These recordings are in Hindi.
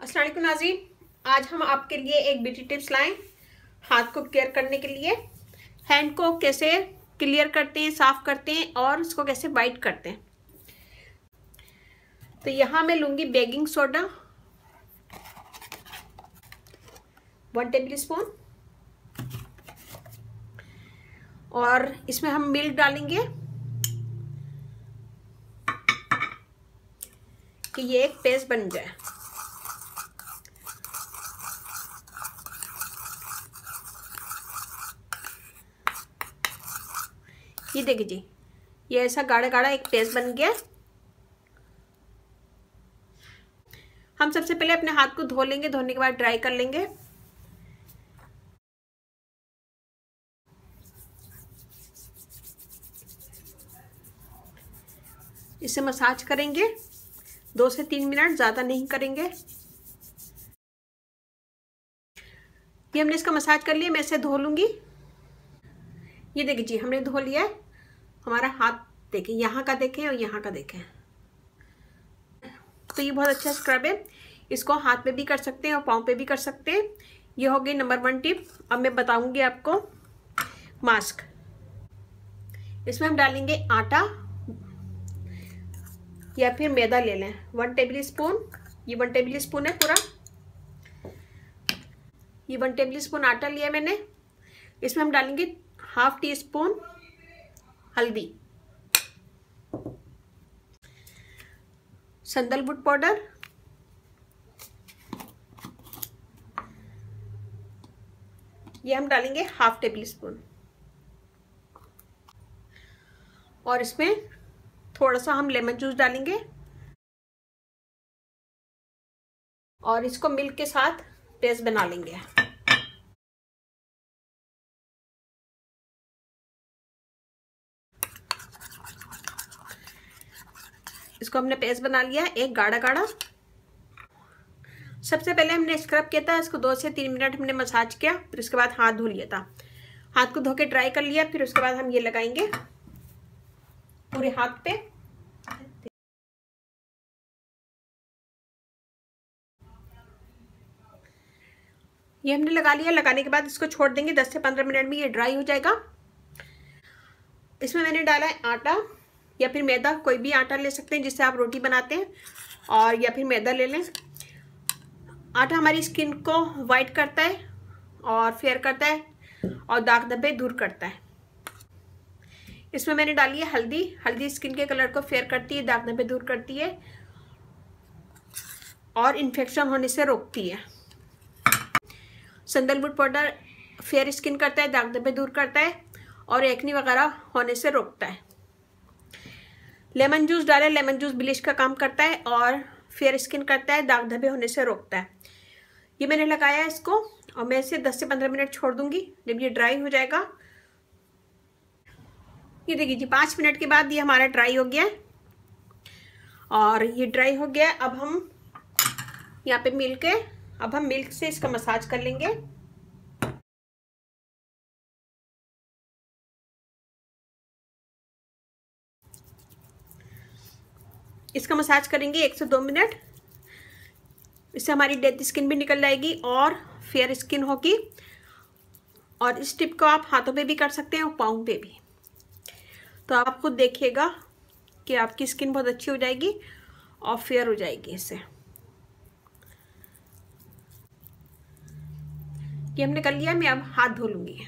अस्सलाम वालेकुम नाज़रीन, आज हम आपके लिए एक ब्यूटी टिप्स लाएं हाथ को केयर करने के लिए। हैंड को कैसे क्लियर करते हैं, साफ करते हैं और इसको कैसे वाइट करते हैं। तो यहाँ मैं लूँगी बेकिंग सोडा 1 टेबल स्पून और इसमें हम मिल्क डालेंगे कि ये एक पेस्ट बन जाए। ये देखिए जी, ये ऐसा गाढ़ा गाढ़ा एक पेस्ट बन गया। हम सबसे पहले अपने हाथ को धो लेंगे, धोने के बाद ड्राई कर लेंगे। इसे मसाज करेंगे 2 से 3 मिनट, ज़्यादा नहीं करेंगे। ये हमने इसका मसाज कर लिया, मैं इसे धो लूँगी। ये देखिए जी, हमने धो लिया है। हमारा हाथ देखें, यहाँ का देखें और यहाँ का देखें। तो ये बहुत अच्छा स्क्रब है, इसको हाथ पे भी कर सकते हैं और पाँव पे भी कर सकते हैं। ये हो गई नंबर 1 टिप। अब मैं बताऊंगी आपको मास्क। इसमें हम डालेंगे आटा या फिर मैदा ले लें 1 टेबल स्पून। ये 1 टेबल स्पून है पूरा। ये 1 टेबल स्पून आटा लिया मैंने। इसमें हम डालेंगे ½ टी स्पून हल्दी, सैंडलवुड पाउडर, ये हम डालेंगे ½ टेबल स्पून और इसमें थोड़ा सा हम लेमन जूस डालेंगे और इसको मिल्क के साथ पेस्ट बना लेंगे। इसको हमने पेस्ट बना लिया एक गाढ़ा गाढ़ा। सबसे पहले हमने स्क्रब किया था, इसको 2 से 3 मिनट हमने मसाज किया, फिर उसके बाद हाथ धो लिया था। हाथ को धो के ड्राई कर लिया, फिर उसके बाद हम ये लगाएंगे पूरे हाथ पे। ये हमने लगा लिया। लगाने के बाद इसको छोड़ देंगे 10 से 15 मिनट में, ये ड्राई हो जाएगा। इसमें मैंने डाला है आटा या फिर मैदा, कोई भी आटा ले सकते हैं जिससे आप रोटी बनाते हैं, और या फिर मैदा ले लें। आटा हमारी स्किन को वाइट करता है और फेयर करता है और दाग धब्बे दूर करता है। इसमें मैंने डाली है हल्दी। हल्दी स्किन के कलर को फेयर करती है, दाग धब्बे दूर करती है और इन्फेक्शन होने से रोकती है। सैंडलवुड पाउडर फेयर स्किन करता है, दाग धब्बे दूर करता है और एक्ने वगैरह होने से रोकता है। लेमन जूस डालें, लेमन जूस ब्लीच का काम करता है और फेयर स्किन करता है, दाग धब्बे होने से रोकता है। ये मैंने लगाया है इसको और मैं इसे 10 से 15 मिनट छोड़ दूंगी। जब ये ड्राई हो जाएगा, ये देखिए जी 5 मिनट के बाद ये हमारा ड्राई हो गया है और ये ड्राई हो गया है। अब हम यहाँ पे मिल्क से इसका मसाज कर लेंगे। इसका मसाज करेंगे 1 से 2 मिनट। इससे हमारी डेड स्किन भी निकल जाएगी और फेयर स्किन होगी। और इस टिप को आप हाथों पे भी कर सकते हैं और पाँव पे भी। तो आप खुद देखिएगा कि आपकी स्किन बहुत अच्छी हो जाएगी और फेयर हो जाएगी इससे। ये हमने कर लिया, मैं अब हाथ धो लूंगी।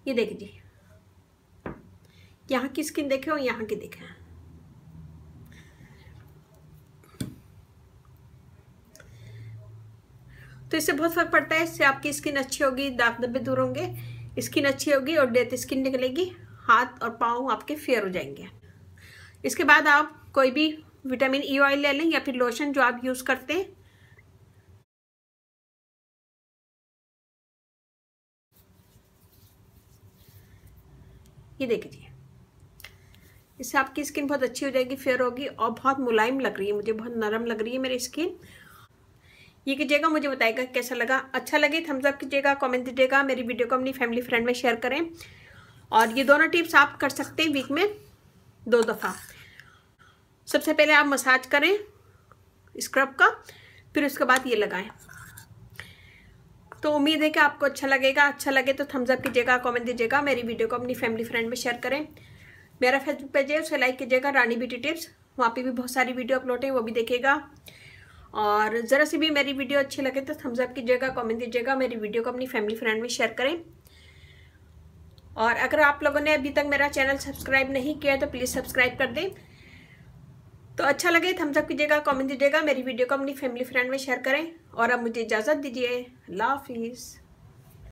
ये देखिए जी, यहाँ की स्किन देखे और यहाँ की देखें। तो इससे बहुत फर्क पड़ता है। इससे आपकी स्किन अच्छी होगी, दाग धब्बे दूर होंगे, स्किन अच्छी होगी और डेड स्किन निकलेगी। हाथ और पाँव आपके फेयर हो जाएंगे। इसके बाद आप कोई भी विटामिन ई ऑयल ले लें या फिर लोशन जो आप यूज करते हैं। ये देखिए जी, इससे आपकी स्किन बहुत अच्छी हो जाएगी, फेयर होगी और बहुत मुलायम लग रही है। मुझे बहुत नरम लग रही है मेरी स्किन। ये कीजिएगा, मुझे बताइएगा कैसा लगा। अच्छा लगे थम्स अप कीजिएगा, कमेंट दीजिएगा, मेरी वीडियो को अपनी फैमिली फ्रेंड में शेयर करें। और ये दोनों टिप्स आप कर सकते हैं वीक में 2 दफ़ा। सबसे पहले आप मसाज करें स्क्रब का, फिर उसके बाद ये लगाएं। तो उम्मीद है कि आपको अच्छा लगेगा। अच्छा लगे तो थम्स अप कीजिएगा, कमेंट दीजिएगा, मेरी वीडियो को अपनी फैमिली फ्रेंड में शेयर करें। मेरा फेसबुक पेज है, उसे लाइक कीजिएगा, रानी ब्यूटी टिप्स। वहाँ पे भी बहुत सारी वीडियो अपलोड है, वो भी देखिएगा। और ज़रा सी भी मेरी वीडियो अच्छी लगे तो थम्स अप कीजिएगा, कमेंट दीजिएगा, मेरी वीडियो को अपनी फैमिली फ्रेंड में शेयर करें। और अगर आप लोगों ने अभी तक मेरा चैनल सब्सक्राइब नहीं किया है तो प्लीज़ सब्सक्राइब कर दें। तो अच्छा लगे थम्स अप कीजिएगा, कमेंट दीजिएगा, मेरी वीडियो को अपनी फैमिली फ्रेंड में शेयर करें। और अब मुझे इजाज़त दीजिए। अल्लाह हाफिज़।